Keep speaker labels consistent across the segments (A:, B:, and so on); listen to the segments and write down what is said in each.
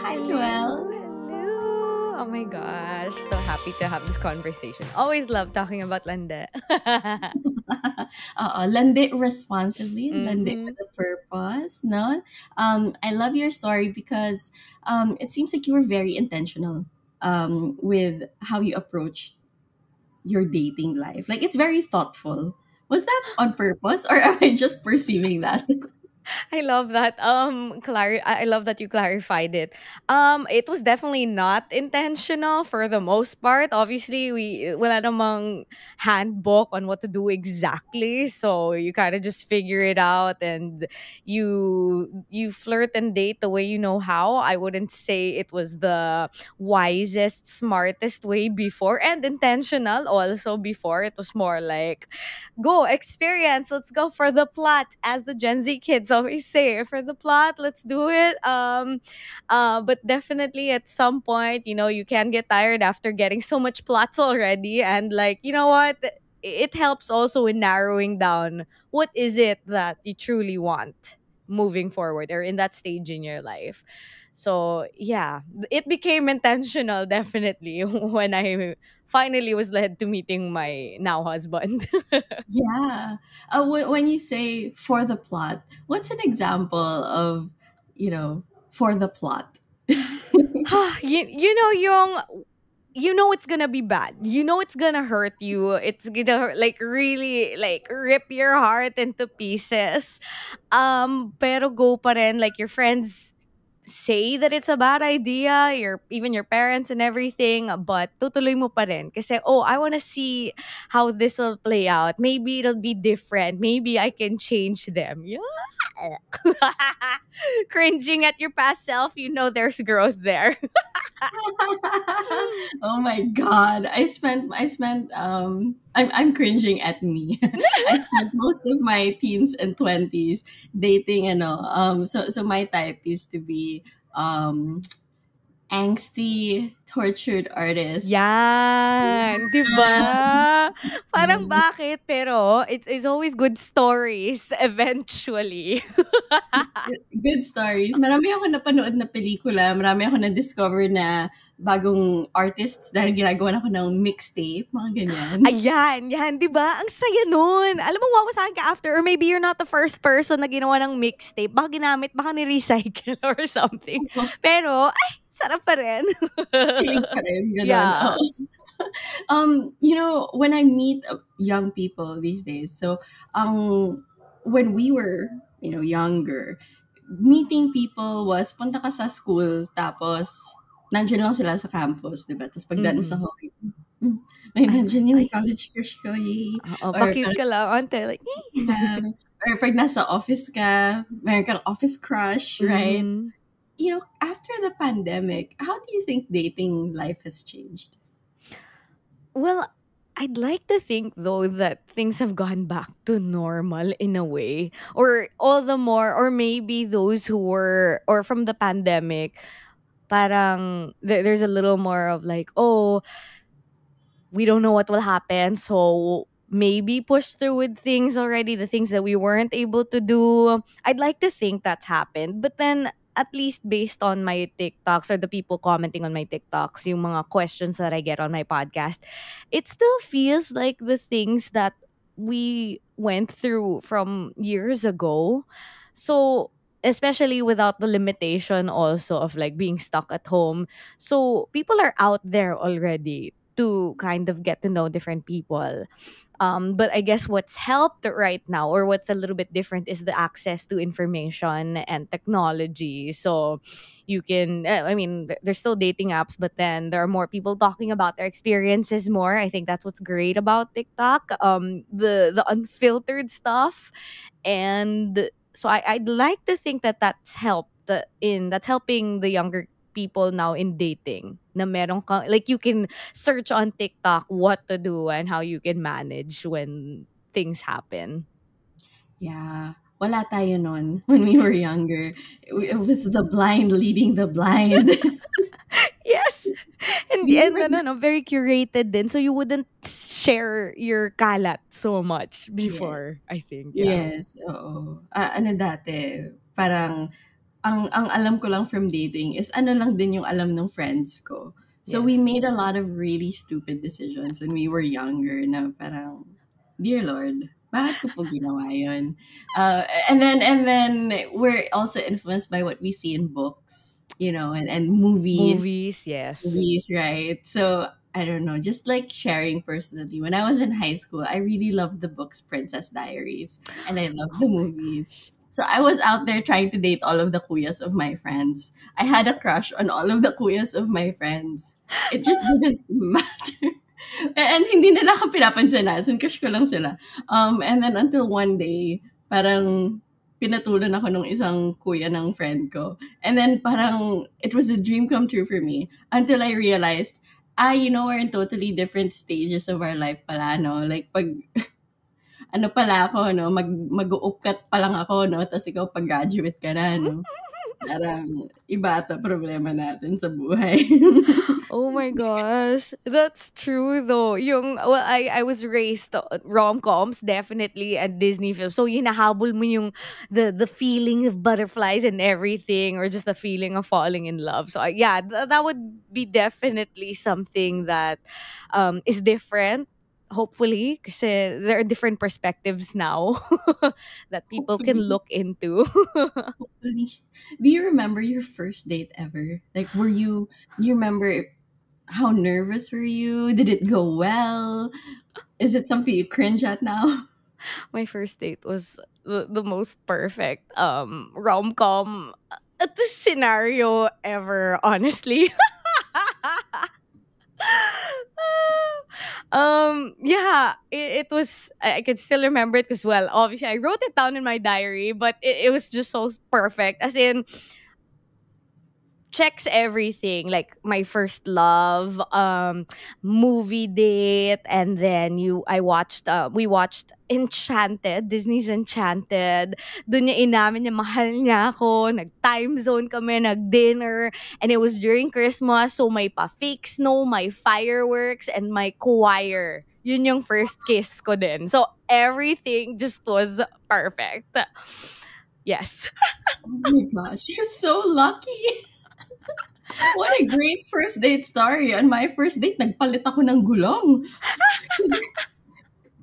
A: Hi, Joelle.
B: Hello. Oh my gosh. So happy to have this conversation. Always love talking about lande.
A: Lend it responsibly, lend it
B: Mm-hmm.
A: with a purpose. No, I love your story because it seems like you were very intentional with how you approached your dating life. Like it's very thoughtful. Was that on purpose, or am I just perceiving that?
B: I love that. I love that you clarified it. It was definitely not intentional for the most part. Obviously, wala namang handbook on what to do exactly, so you kind of just figure it out, and you flirt and date the way you know how. I wouldn't say it was the wisest, smartest way before, and intentional also before. It was more like go experience, let's go for the plot, as the Gen Z kids always say, for the plot, let's do it. But definitely at some point, you can get tired after getting so much plots already, and like, you know what, it helps also in narrowing down what is it that you truly want moving forward or in that stage in your life. So yeah, it became intentional definitely when I finally was led to meeting my now husband.
A: Yeah. When you say for the plot, what's an example of, for the plot?
B: you know it's gonna be bad, it's gonna hurt you, it's gonna like really like rip your heart into pieces, pero go pa rin, like your friends say that it's a bad idea, even your parents and everything, but tutuloy mo pa rin kasi, oh, I want to see how this will play out, maybe it'll be different, maybe I can change them. Yeah. Cringing at your past self, there's growth there.
A: Oh my god. I'm cringing at me. I spent most of my teens and 20s dating so my type used to be um angsty tortured artists.
B: Yan, 'di ba? Parang
A: Yeah.
B: bakit, pero it's always good stories eventually.
A: Good stories. Marami ako napanood na pelikula, marami ako na-discover na bagong artists dahil ginagawa ako ng mixtape, mga ganyan.
B: Ayan, yan, 'di ba? Ang saya nun. Alam mo, wawasakin ka after, or maybe you're not the first person na ginawa ng mixtape. Baka ginamit, baka ni-recycle or something. Pero, ay, sarap pa rin.
A: Kilig pa rin, gano'n, oo.
B: Yes.
A: When I meet young people these days, so when we were, younger, meeting people was punta ka sa school, tapos nandiyan lang sila sa campus, 'di ba? Tapos pagdaan mo sa
B: Mhm.
A: hallway, hmm, ay
B: Ay,
A: nandiyan yung
B: ay,
A: college crush ko, yay.
B: oo,
A: Or
B: pa-cute ka lang onte, like,
A: or pag nasa office ka, meron kang office crush, right?
B: mhm.
A: After the pandemic, how do you think dating life has changed?
B: Well, I'd like to think though that things have gone back to normal in a way, or all the more, or maybe those who were, or from the pandemic, parang there's a little more of like, oh, we don't know what will happen, so maybe push through with things already, the things that we weren't able to do. I'd like to think that's happened, but then at least based on my TikToks or the people commenting on my TikToks, yung mga questions that I get on my podcast, it still feels like the things that we went through from years ago. So especially without the limitation also of like being stuck at home, so people are out there already to kind of get to know different people. But I guess what's helped right now, or what's a little bit different, is the access to information and technology. So you can, I mean, there's still dating apps, but then there are more people talking about their experiences more. I think that's what's great about TikTok. The unfiltered stuff, and so I'd like to think that that's helping the younger people now in dating, na meron kang, like, you can search on TikTok what to do and how you can manage when things happen.
A: Yeah. Wala tayo nun when we were younger. It was the blind leading the blind.
B: Yes. And
A: Do you
B: and
A: remember?
B: no, very curated din, so you wouldn't share your kalat so much
A: Yes.
B: before, I think. Yeah.
A: Yes, oo. Ano dati, parang ang alam ko lang from dating is ano lang din yung alam ng friends ko. So we
B: Yes.
A: made a lot of really stupid decisions when we were younger na parang, dear Lord, bakit ko po ginawa yun? And then we're also influenced by what we see in books, and movies,
B: Movies, yes.
A: movies, right? So I don't know, just like sharing personally. When I was in high school, I really loved the books Princess Diaries, and I loved the
B: Oh my
A: movies. So I was out there trying to date all of the kuyas of my friends. I had a crush on all of the kuyas of my friends. It just didn't matter. And hindi nila ako pinapansinin. Crush ko lang sila. And then until one day, parang pinatulan ako nung isang kuya ng friend ko. And then parang it was a dream come true for me until I realized, we're in totally different stages of our life pala, no? Like, pag, ano pala ako, no? Mag-uupkat pa lang ako, no? Tapos ikaw pag-graduate ka na, no? Parang iba ata problema natin sa buhay.
B: Oh my gosh, that's true though. I was raised rom-coms definitely and Disney films. So hinahabol mo yung the feeling of butterflies and everything, or just the feeling of falling in love. So yeah, that would be definitely something that is different. Hopefully, because there are different perspectives now that people can
A: Hopefully.
B: look into.
A: Hopefully. Do you remember your first date ever? Like, do you remember how nervous were you? Did it go well? Is it something you cringe at now?
B: My first date was the most perfect rom-com scenario ever, honestly. Yeah, it was, I can still remember it because, well, obviously I wrote it down in my diary, but it was just so perfect, as in checks everything, like my first love, movie date, and then you I watched we watched Enchanted, Disney's Enchanted. Doon niya inamin niya mahal niya ako, nag time zone kami, nag dinner, and it was during Christmas, so may pa fake snow, my fireworks, and my choir. Yun yung first kiss ko din, so everything just was perfect. Yes.
A: Oh my gosh, you're so lucky. What a great first date story. On my first date, nagpalit ako ng gulong.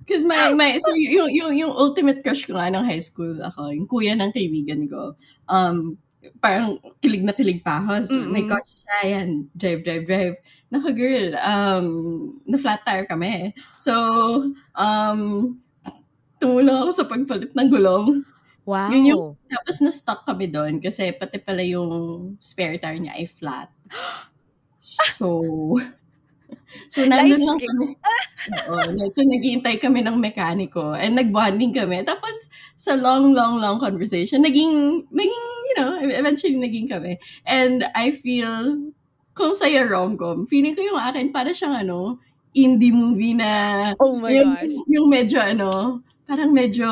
A: Because so yung ultimate crush ko nga ng high school ako, yung kuya ng kaibigan ko. Parang kilig na kilig pa ako. So, may
B: Mm-mm.
A: kotse siya, yan. Drive, drive, drive. Naka girl, na flat tire kami. So, tumulong ako sa pagpalit ng gulong. Yun yung,
B: Wow.
A: tapos na-stuck kami doon kasi pati pala yung spare tire niya ay flat. So, so nandun
B: Life
A: lang
B: skill.
A: kami. Oo, so naghihintay kami ng mekaniko and nag-bonding kami. Tapos sa long, long, long conversation, naging, eventually naging kami. And I feel, kung sa'yo rom-com, feeling ko yung akin para siyang indie movie na,
B: Oh my
A: yung,
B: gosh.
A: yung medyo parang medyo,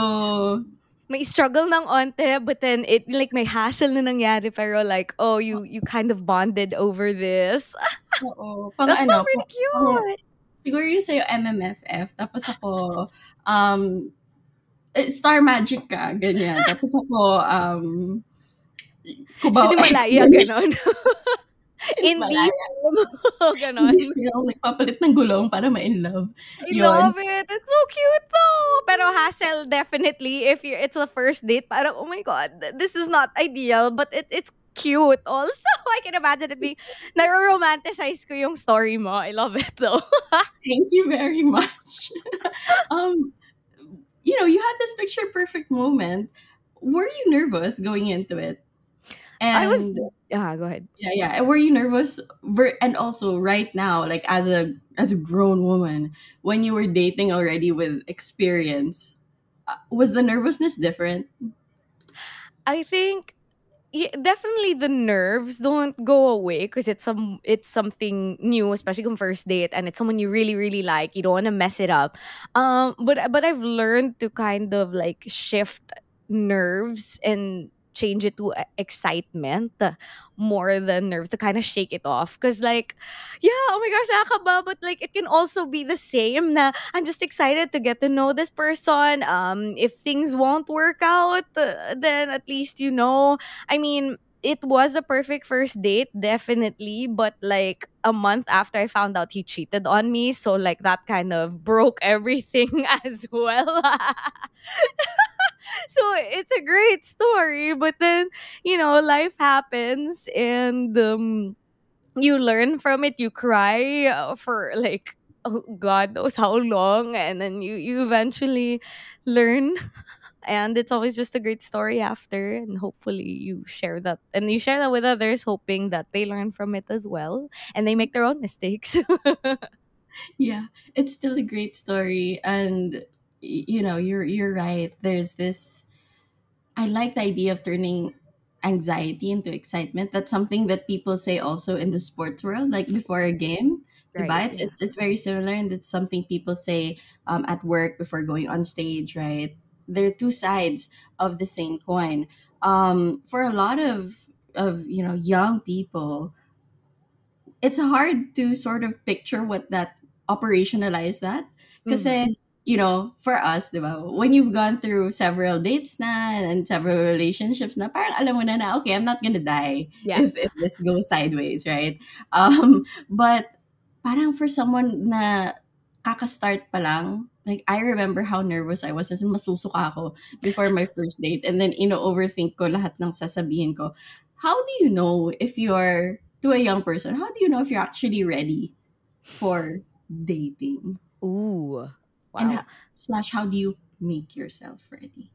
B: May struggle ng onte, but then it like may hassle na nangyari, pero like, oh, you kind of bonded over this.
A: oo,
B: That's so pretty cute.
A: siguro yung sa'yo MMFF, tapos ako, um, Star Magic ka, ganyan. Tapos ako, Cubao
B: Sinimalaya,
A: X.
B: ganon. Indie
A: Malaya.
B: film. Ganon.
A: Hindi sila ako nagpapalit ng gulong para ma-in love.
B: I
A: Yun.
B: love it. It's so cute though. Pero hassle definitely if it's the first date. Parang, oh my God, this is not ideal, but it's cute also. I can imagine it being, naro-romanticize ko yung story mo. I love it though.
A: Thank you very much. um, you had this picture perfect moment. Were you nervous going into it?
B: I was,
A: And
B: go ahead.
A: yeah. Were you nervous? And also, right now, like as a grown woman, when you were dating already with experience, was the nervousness different?
B: I think, yeah, definitely the nerves don't go away because it's something new, especially on first date, and it's someone you really really like. You don't want to mess it up. But I've learned to kind of like shift nerves and change it to excitement, more than nerves, to kind of shake it off. Because like, yeah, oh my gosh, nakakaba, but like it can also be the same. Na I'm just excited to get to know this person. If things won't work out, then at least you know. I mean, it was a perfect first date, definitely, but like a month after I found out he cheated on me, so like that kind of broke everything as well. So it's a great story, but then, life happens, and you learn from it. You cry for like, oh, God knows how long, and then you eventually learn. And it's always just a great story after, and hopefully you share that with others, hoping that they learn from it as well and they make their own mistakes.
A: Yeah, it's still a great story, and you're right. There's this. I like the idea of turning anxiety into excitement. That's something that people say also in the sports world, like before a game.
B: Right,
A: Diba? It's,
B: yeah.
A: it's, it's very similar, and it's something people say at work before going on stage, right? They're two sides of the same coin. For a lot of young people, it's hard to sort of picture what that operationalize that
B: Mm-hmm.
A: kasi for us, di ba, when you've gone through several dates na and several relationships na parang alam mo na okay, I'm not gonna die
B: Yeah.
A: if this goes sideways, right? But parang for someone na kakastart pa lang, like I remember how nervous I was, as in masusuka ako before my first date, and then overthink ko lahat ng sasabihin ko. How do you know if you're to a young person, how do you know if you're actually ready for dating?
B: Ooh.
A: And
B: Wow.
A: slash, how do you make yourself ready?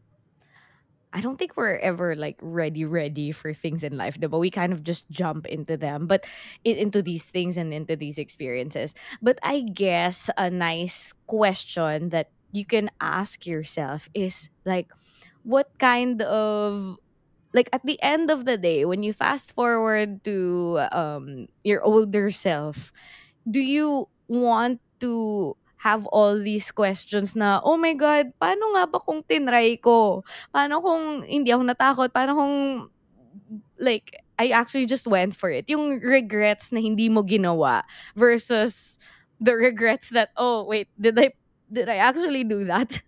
B: I don't think we're ever like ready for things in life, but we kind of just jump into them, but into these things and into these experiences. But I guess a nice question that you can ask yourself is like, what kind of, like, at the end of the day, when you fast forward to your older self, do you want to have all these questions na, oh my God, paano nga ba kung tinry ko? Paano kung hindi ako natakot? Paano kung, like, I actually just went for it? Yung regrets na hindi mo ginawa versus the regrets that, oh, wait, did I actually do that?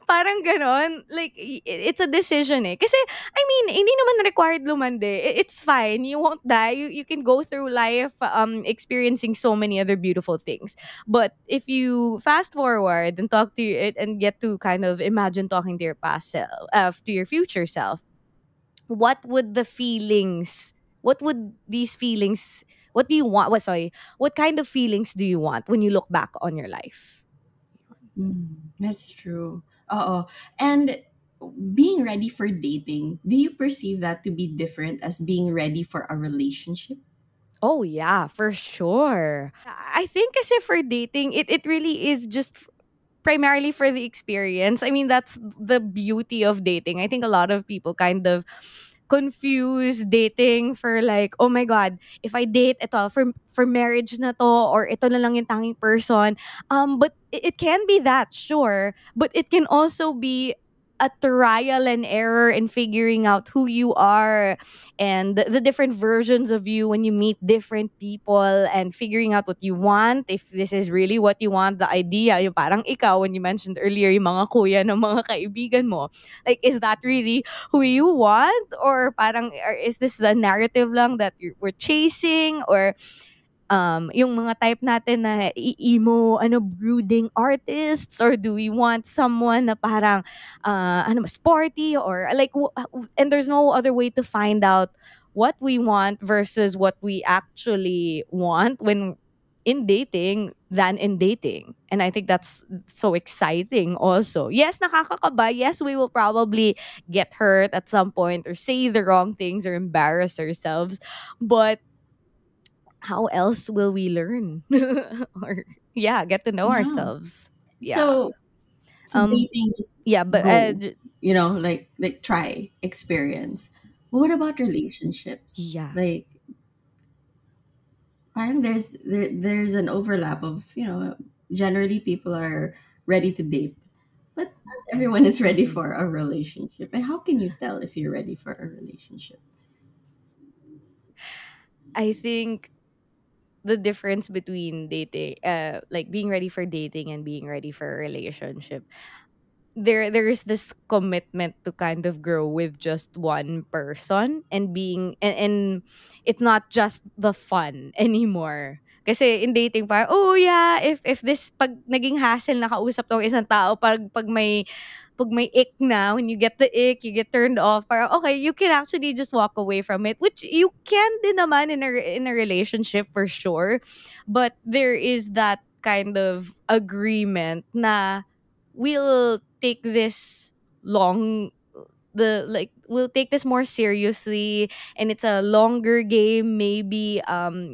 B: Parang gano'n. Like, it's a decision eh. Kasi, I mean, hindi naman required lumande. It's fine. You won't die. You can go through life experiencing so many other beautiful things. But if you fast forward and talk to it and get to kind of imagine talking to your past self, to your future self, what would the feelings, what would these feelings, what do you want? What kind of feelings do you want when you look back on your life?
A: That's true. Oh, and being ready for dating, do you perceive that to be different as being ready for a relationship?
B: Oh yeah, for sure. I think kasi for dating, it really is just primarily for the experience. I mean, that's the beauty of dating. I think a lot of people kind of confuse dating for like, oh my God, if I date ito for marriage na to, or ito na lang yung tanging person. But it can be that, sure, but it can also be a trial and error in figuring out who you are, and the different versions of you when you meet different people, and figuring out what you want, if this is really what you want, the idea, yung parang ikaw, when you mentioned earlier, yung mga kuya ng mga kaibigan mo, like, is that really who you want, or parang, or is this the narrative lang that we're chasing, or yung mga type natin na emo, brooding artists, or do we want someone na parang, sporty, or like, and there's no other way to find out what we want versus what we actually want when in dating than in dating. And I think that's so exciting also. Yes, nakakakaba. Yes, we will probably get hurt at some point, or say the wrong things, or embarrass ourselves. But how else will we learn? Or yeah, get to know
A: Yeah.
B: ourselves. Yeah.
A: So
B: Um
A: dating, just
B: yeah, but
A: go, like try, experience. But what about relationships?
B: yeah.
A: Like parang there's an overlap of, generally people are ready to date, but not everyone is ready
B: Mhm.
A: for a relationship. And how can you tell if you're ready for a relationship?
B: I think the difference between dating, like being ready for dating and being ready for a relationship, there's this commitment to kind of grow with just one person, and being and it's not just the fun anymore. Kasi in dating pa, oh yeah, if this pag naging hassle na kausap tong isang tao, pag may ick na, when you get the ick, you get turned off, parang okay, you can actually just walk away from it, which you can din naman in a relationship for sure. But there is that kind of agreement na we'll take this long the like we'll take this more seriously, and it's a longer game. Maybe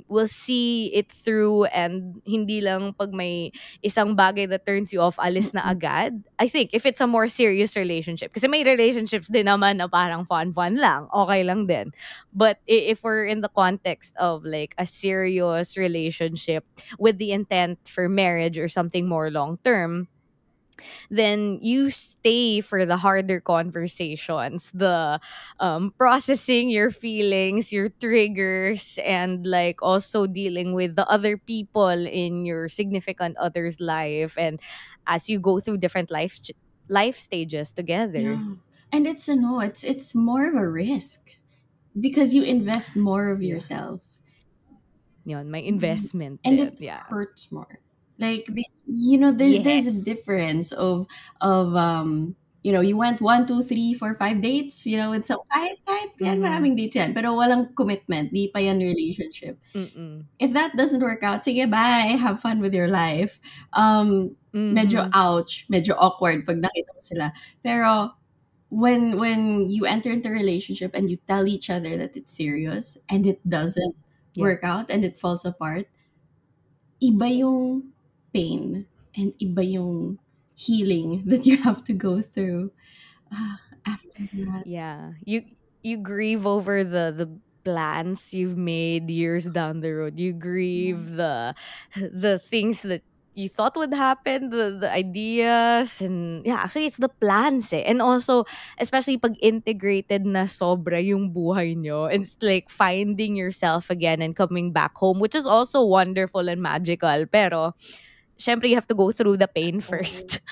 B: we'll see it through, and hindi lang pag may isang bagay that turns you off, alis na
A: Mm-mm.
B: agad. I think if it's a more serious relationship, kasi may relationships din naman na parang fun lang, okay lang din. But if we're in the context of like a serious relationship with the intent for marriage or something more long term, then you stay for the harder conversations, the processing your feelings, your triggers, and like also dealing with the other people in your significant other's life, and as you go through different life stages together.
A: Yeah. And it's a no, it's more of a risk because you invest more of
B: Yeah.
A: yourself.
B: Yun, my
A: Mhm.
B: investment
A: And
B: then.
A: it
B: Yeah.
A: hurts more. Like there's a
B: Yes.
A: difference of you went 1, 2, 3, 4, 5 dates, with some kahit yan,
B: Mm-hmm.
A: maraming dates yan, pero walang commitment, di pa yan relationship.
B: Mm-mm.
A: If that doesn't work out, sige, bye, have fun with your life. Medyo
B: Mm-hmm.
A: ouch, medyo awkward pag nakita mo sila. Pero when you enter into a relationship and you tell each other that it's serious and it doesn't
B: Yeah.
A: work out and it falls apart, iba yung pain and iba yung healing that you have to go through after that.
B: Yeah. You grieve over the plans you've made years down the road. You
A: Yeah.
B: grieve the things that you thought would happen, the ideas, and yeah, actually it's the plans eh. And also, especially pag integrated na sobra yung buhay nyo, it's like finding yourself again and coming back home, which is also wonderful and magical. Pero syempre you have to go through the pain
A: Oh,
B: first.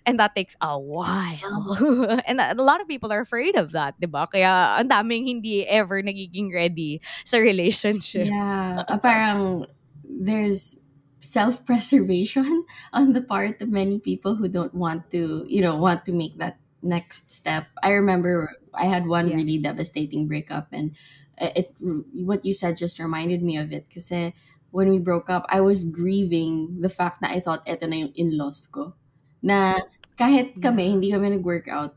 B: And that takes a while. And a lot of people are afraid of that, 'di ba? Kaya ang daming hindi ever nagiging ready sa relationship.
A: yeah. Parang there's self-preservation on the part of many people who don't want to make that next step. I remember I had one
B: Yeah.
A: really devastating breakup, and what you said just reminded me of it kasi when we broke up, I was grieving the fact na I thought eto na yung in-laws ko. Na kahit kami,
B: Yeah.
A: hindi kami nag-workout,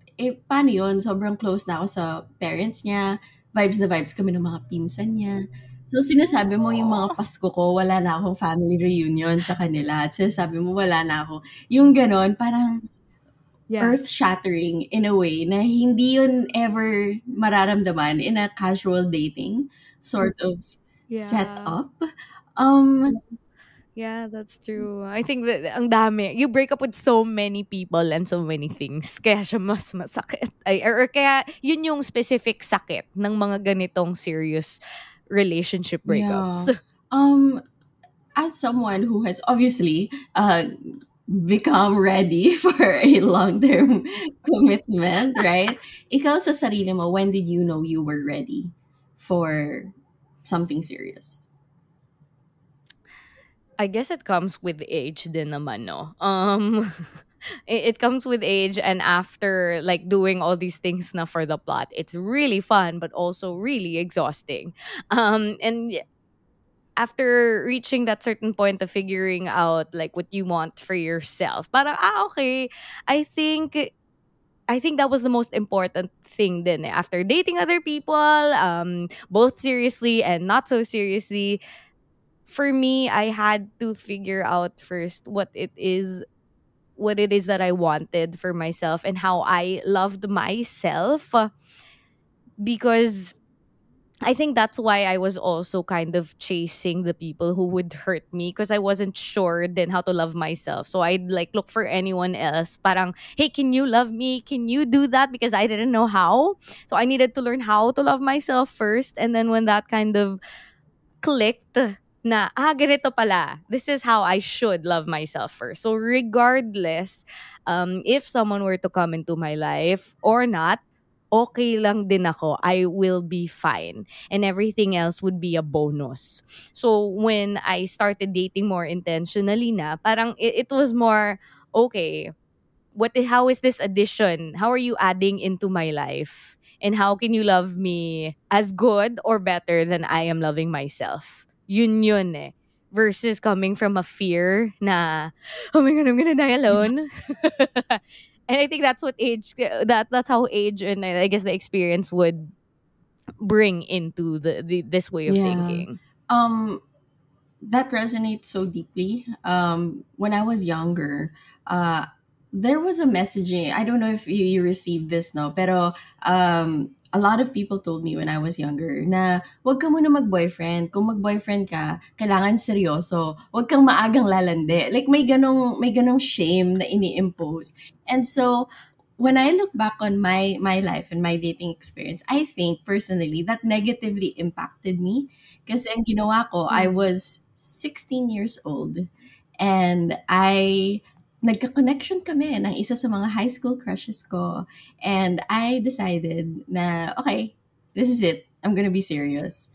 A: paano yun? Sobrang close na ako sa parents niya, vibes na vibes kami ng mga pinsan niya. So, sinasabi mo yung mga
B: Oh.
A: Pasko ko, wala na akong family reunion sa kanila. At sinasabi mo, wala na ako. Yung ganon, parang
B: Yeah.
A: earth-shattering in a way na hindi yun ever mararamdaman in a casual dating sort of
B: Yeah.
A: setup. Um,
B: Yeah, that's true. I think that ang dami. You break up with so many people and so many things. Kaya siya mas masakit. Or kaya yun yung specific sakit ng mga ganitong serious relationship breakups.
A: yeah. Um, as someone who has obviously become ready for a long-term commitment, right? Ikaw sa sarili mo, when did you know you were ready for something serious?
B: I guess it comes with age din naman, no? It comes with age, and after like doing all these things na for the plot, it's really fun but also really exhausting. And after reaching that certain point of figuring out like what you want for yourself, parang okay, I think I think that was the most important thing then after dating other people, both seriously and not so seriously. For me, I had to figure out first what it is that I wanted for myself and how I loved myself, because I think that's why I was also kind of chasing the people who would hurt me, because I wasn't sure then how to love myself. So I'd like look for anyone else. Parang, hey, can you love me? Can you do that? Because I didn't know how. So I needed to learn how to love myself first. And then when that kind of clicked, na, ganito pala. This is how I should love myself first. So regardless, if someone were to come into my life or not, okay lang din ako. I will be fine. And everything else would be a bonus. So when I started dating more intentionally na, parang it was more, okay, how is this addition? How are you adding into my life? And how can you love me as good or better than I am loving myself? Yun eh. Versus coming from a fear na, oh my God, I'm gonna die alone. And I think that's what that's how age and I guess the experience would bring into this way of
A: Yeah.
B: thinking.
A: Um, that resonates so deeply. When I was younger, uh, there was a messaging. I don't know if you received this, no, pero a lot of people told me when I was younger na wag ka muna mag-boyfriend. Kung mag-boyfriend ka, kailangan seryoso. Wag kang maagang lalande. Like may ganong shame na ini-impose. And so when I look back on my life and my dating experience, I think personally that negatively impacted me. Kasi ang ginawa ko, I
B: Mm.
A: was 16 years old and nagka-connection kami ng isa sa mga high school crushes ko. And I decided na, okay, this is it. I'm gonna be serious.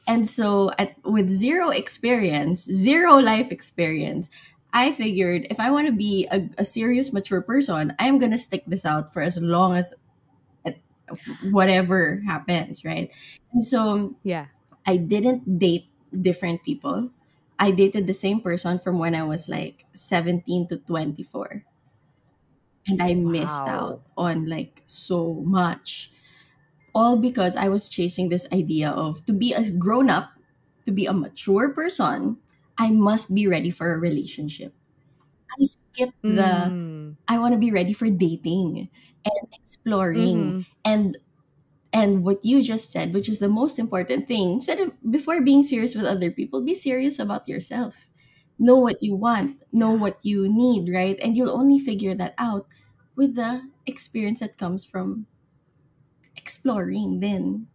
A: And so with zero experience, zero life experience, I figured if I want to be a serious, mature person, I'm gonna stick this out for as long as it, whatever happens, right? And so
B: Yeah.
A: I didn't date different people. I dated the same person from when I was like 17 to 24. And I missed out
B: Wow.
A: on like so much. All because I was chasing this idea of to be a grown up, to be a mature person, I must be ready for a relationship. I skipped the
B: Mm.
A: I want to be ready for dating and exploring
B: Mhm.
A: and what you just said, which is the most important thing, instead of before being serious with other people, be serious about yourself. Know what you want, know
B: Yeah.
A: what you need, right? And you'll only figure that out with the experience that comes from exploring. Then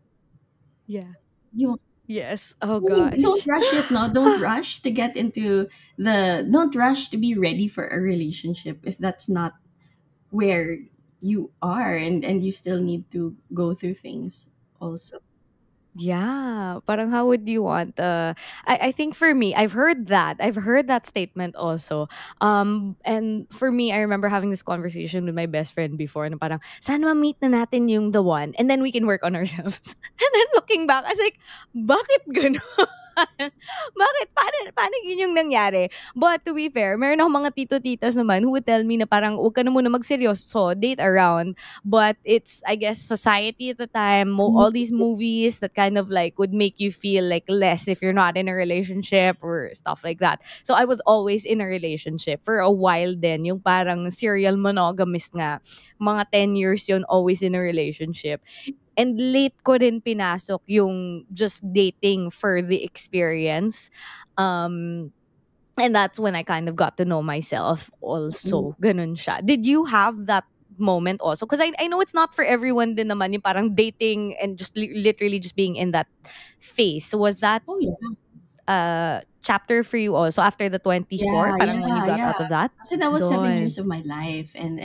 B: Yeah.
A: you
B: Yes. Oh
A: don't
B: gosh.
A: rush it, no. Don't rush to get into don't rush to be ready for a relationship if that's not where you are, and you still need to go through things also.
B: Yeah, parang how would you want I think for me I've heard that. I've heard that statement also. And for me I remember having this conversation with my best friend before na parang sana ma-meet na natin yung the one and then we can work on ourselves. And then looking back I was like, bakit ganun? Bakit? Paano yun yung nangyari? But to be fair, meron akong mga tito-titas naman who would tell me na parang huwag ka na muna magseryoso, date around. But it's, I guess, society at the time, all these movies that kind of like would make you feel like less if you're not in a relationship or stuff like that. So I was always in a relationship for a while then, yung parang serial monogamist nga. Mga 10 years yun, always in a relationship. And late ko rin pinasok yung just dating for the experience. Um, and that's when I kind of got to know myself also. Ganun siya. Did you have that moment also? Because I know it's not for everyone din naman yung parang dating and just literally just being in that phase. So was that
A: Oh yeah.
B: chapter for you also after the 24?
A: Yeah,
B: Parang when you
A: yeah,
B: got
A: yeah.
B: out of that?
A: Kasi that was 7 years
B: Doon.
A: of my life, and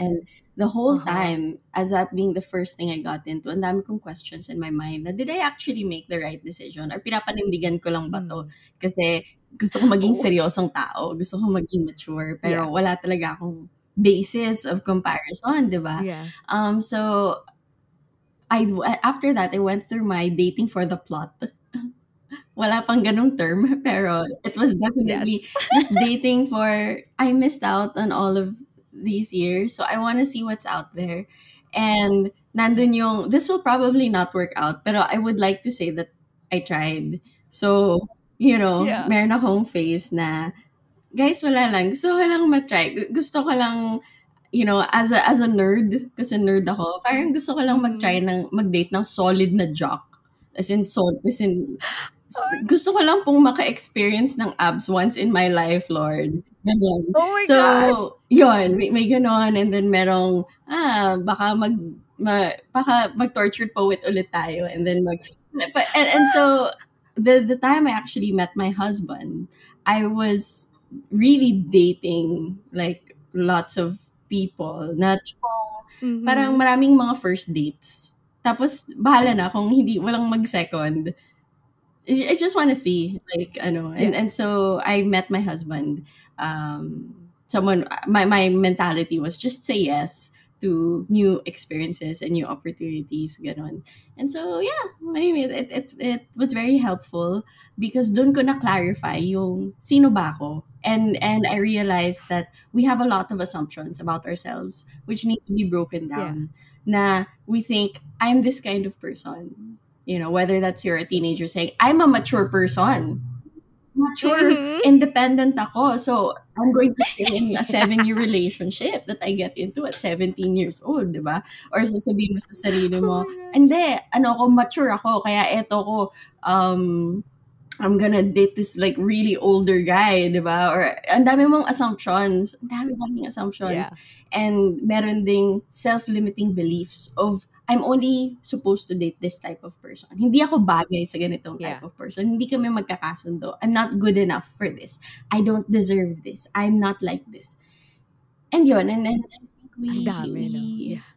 A: the whole
B: Uh-huh.
A: time, as that being the first thing I got into, ang dami kong questions in my mind na did I actually make the right decision? Or pinapanindigan ko lang ba to?
B: Mm.
A: Kasi gusto ko maging
B: Oh,
A: seryosong tao, gusto ko maging mature, pero
B: yeah.
A: wala talaga akong basis of comparison, di ba?
B: Yeah.
A: So after that, I went through my dating for the plot. Wala pang ganong term, pero it was definitely
B: Yes.
A: just dating for I missed out on all of these years, so I want to see what's out there. And nandun yung this will probably not work out, pero I would like to say that I tried. So,
B: Yeah.
A: meron akong face na guys, wala lang. Gusto ko lang matry. Gusto ko lang, as a nerd, kasi nerd ako, parang gusto ko lang
B: Mm-hmm.
A: mag-date ng solid na jock. Gusto ko lang pong maka-experience ng abs once in my life, Lord. Ganon.
B: Oh my
A: So,
B: gosh.
A: yun, may ganon. And then merong, baka mag-tortured poet ulit tayo. And then and so, the time I actually met my husband, I was really dating like lots of people na tipong parang
B: Mhm.
A: maraming mga first dates. Tapos bahala na kung hindi walang mag-second. I just want to see like ano
B: Yeah.
A: and so I met my husband someone my mentality was just say yes to new experiences and new opportunities ganon. And so yeah, maybe it was very helpful because dun ko na clarify yung sino ba ako, and I realized that we have a lot of assumptions about ourselves which need to be broken
B: Yeah.
A: down, na we think I'm this kind of person, you know, whether that's you're a teenager saying, I'm a mature person. Mature,
B: Mhm.
A: independent ako. So, I'm going to stay in a 7-year relationship that I get into at 17 years old, di ba? Or sasabihin mo sa sarili
B: Oh
A: mo,
B: my gosh.
A: hindi, ano ako, mature ako, kaya eto ko, um, I'm gonna date this like really older guy, di ba? Or ang dami mong assumptions, ang dami-daming assumptions.
B: Yeah.
A: And meron ding self-limiting beliefs of I'm only supposed to date this type of person. Hindi ako bagay sa ganitong type
B: Yeah.
A: of person. Hindi kami magkakasundo. I'm not good enough for this. I don't deserve this. I'm not like this. And yun, and I think
B: Ang
A: we
B: dami,
A: we
B: no? Yeah.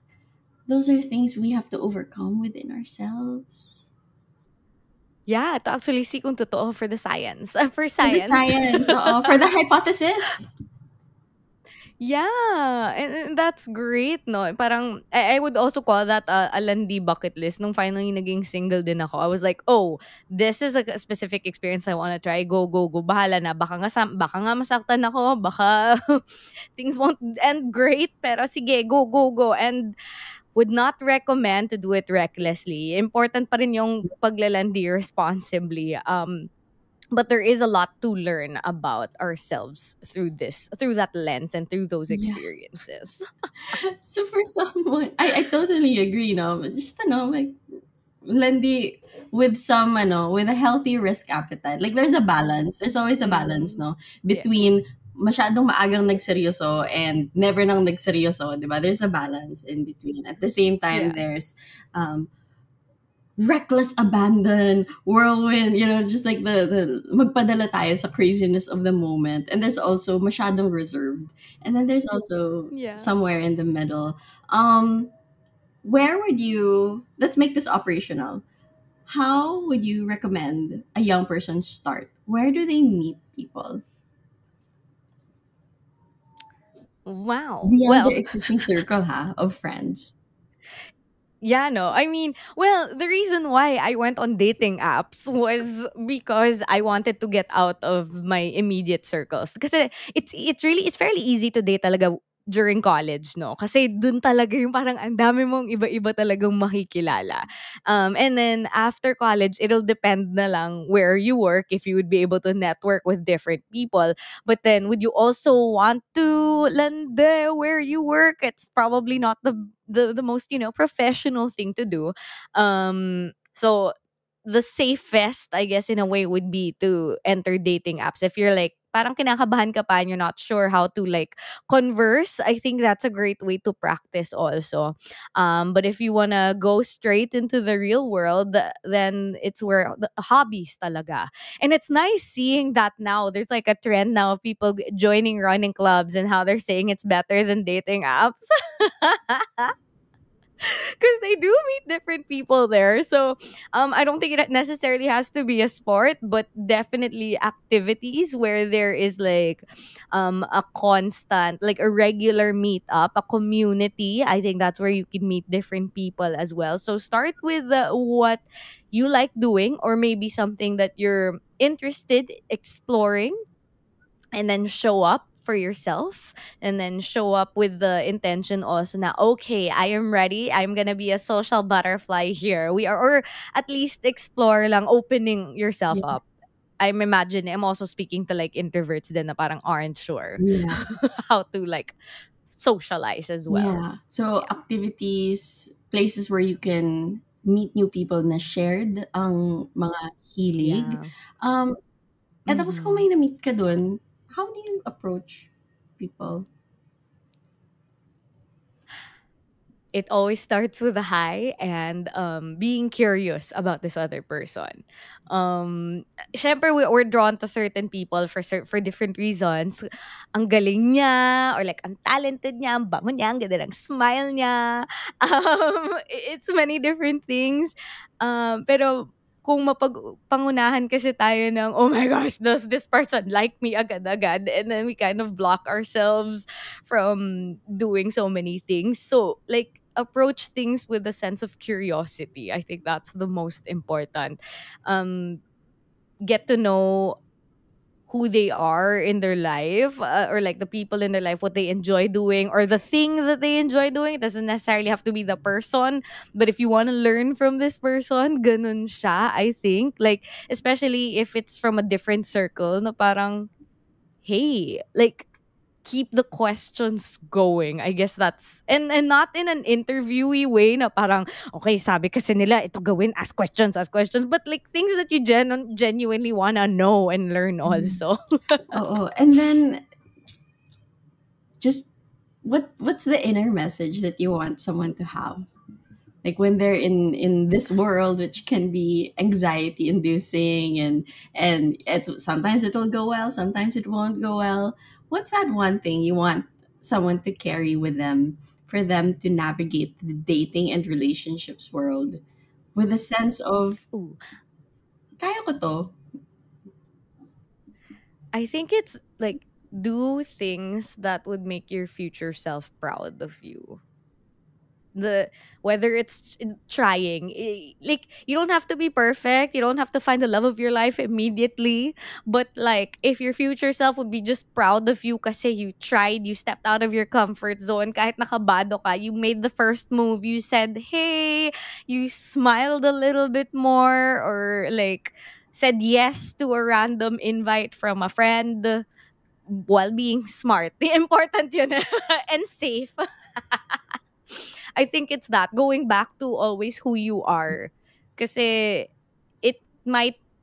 A: those are things we have to overcome within ourselves.
B: Yeah, to actually see kung totoo for the science. For
A: For the
B: science.
A: science, for the hypothesis.
B: Yeah, and that's great, no? Parang, I would also call that a landi bucket list. Nung finally naging single din ako, I was like, oh, this is a specific experience I wanna try. Go, go, go. Bahala na. Baka nga masaktan ako. Baka things won't end great. Pero sige, go, go, go. And would not recommend to do it recklessly. Important pa rin yung paglalandi responsibly. But there is a lot to learn about ourselves through that lens and through those
A: Yeah.
B: experiences.
A: So for someone, I totally agree, no? But just like Lendi with some with a healthy risk appetite. Like there's a balance. There's always a balance,
B: Mm,
A: no?
B: yeah,
A: Between masyadong maagang nagseryoso and never nang nagseryoso, 'di ba? There's a balance in between. At the same time,
B: yeah,
A: there's um reckless abandon, whirlwind, just like the magpadala tayo sa craziness of the moment. And there's also masyadong reserved. And then there's also
B: yeah.
A: somewhere in the middle. Um, where would you, let's make this operational. How would you recommend a young person start? Where do they meet people?
B: Wow.
A: Beyond their
B: Well,
A: existing circle, of friends.
B: yeah, no. I mean, well, the reason why I went on dating apps was because I wanted to get out of my immediate circles. Kasi it's fairly easy to date talaga during college, no? Kasi dun talaga yung parang ang dami mong iba-iba talagang makikilala. And then after college, it'll depend na lang where you work if you would be able to network with different people. But then would you also want to land where you work? It's probably not the most professional thing to do. So the safest, I guess, in a way would be to enter dating apps. If you're like parang kinakabahan ka pa and you're not sure how to like converse, I think that's a great way to practice also. But if you wanna go straight into the real world, then it's where the hobbies talaga. And it's nice seeing that now. There's like a trend now of people joining running clubs and how they're saying it's better than dating apps. Because they do meet different people there. So I don't think it necessarily has to be a sport, but definitely activities where there is like a constant, like a regular meetup, a community. I think that's where you can meet different people as well. So start with what you like doing, or maybe something that you're interested exploring, and then show up for yourself, and then show up with the intention also na, okay, I am ready, I'm gonna be a social butterfly here, we are, or at least explore lang, opening yourself
A: Yeah.
B: up. I'm also speaking to like introverts din na parang aren't sure
A: Yeah.
B: how to like socialize as well.
A: Yeah. So
B: Yeah.
A: activities, places where you can meet new people na shared ang mga hilig.
B: Yeah.
A: Um, tapos kung
B: Mm-hmm.
A: may na-meet ka dun, how do you approach people?
B: it always starts with a hi and being curious about this other person. Um, Syempre, we're drawn to certain people for for different reasons. Ang galing niya, or like, ang talented niya, ang bango niya, ang ganda ng smile niya. It's many different things. Pero kung mapagpangunahan kasi tayo ng, oh my gosh, does this person like me agad-agad? And then we kind of block ourselves from doing so many things. So, like, approach things with a sense of curiosity. I think that's the most important. Um, get to know who they are in their life, or like the people in their life, what they enjoy doing, or the thing that they enjoy doing. It doesn't necessarily have to be the person, but if you want to learn from this person, ganun siya, I think. Like, especially if it's from a different circle, na parang, hey, like, keep the questions going. I guess that's, and not in an interviewee way na parang, okay, sabi kasi nila ito gawin, ask questions, but like things that you genuinely wanna know and learn
A: Mm.
B: also.
A: Oo. And then just what's the inner message that you want someone to have? Like when they're in this world which can be anxiety inducing, and sometimes it'll go well, sometimes it won't go well. What's that one thing you want someone to carry with them for them to navigate the dating and relationships world with a sense of
B: Ooh,
A: kaya ko to?
B: I think it's like, do things that would make your future self proud of you. The Whether it's trying, like, you don't have to be perfect, you don't have to find the love of your life immediately, but like, if your future self would be just proud of you kasi you tried, you stepped out of your comfort zone, kahit nakabado ka, you made the first move, you said hey, you smiled a little bit more, or like said yes to a random invite from a friend while being smart. The important yun. And safe. I think it's that, going back to always who you are. Kasi it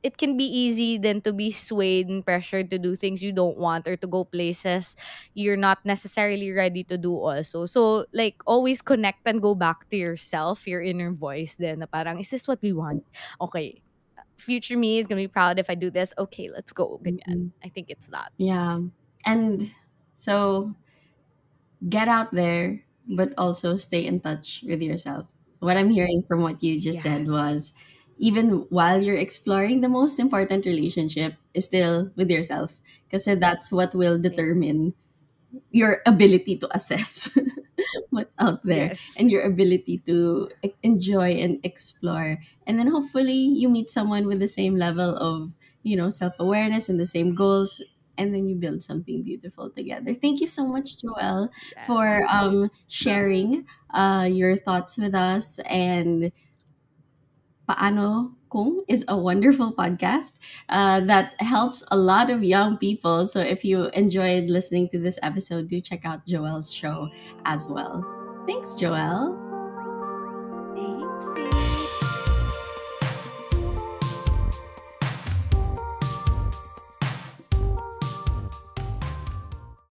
B: it can be easy then to be swayed and pressured to do things you don't want, or to go places you're not necessarily ready to do also. So like, always connect and go back to yourself, your inner voice then, na parang, is this what we want? Okay. Future me is gonna be proud if I do this. Okay, let's go. Ganyan.
A: Mhm.
B: I think it's that.
A: Yeah. And so get out there, but also stay in touch with yourself. What I'm hearing from what you just said
B: Yes.
A: was, even while you're exploring, the most important relationship is still with yourself. Because that's what will
B: Yeah.
A: determine your ability to assess what's out there,
B: Yes.
A: and your ability to enjoy and explore. And then hopefully you meet someone with the same level of, self-awareness and the same goals, and then you build something beautiful together. Thank you so much, Joelle, for
B: Yes.
A: sharing your thoughts with us. And Paano Kung is a wonderful podcast that helps a lot of young people. So if you enjoyed listening to this episode, do check out Joelle's show as well. Thanks, Joelle.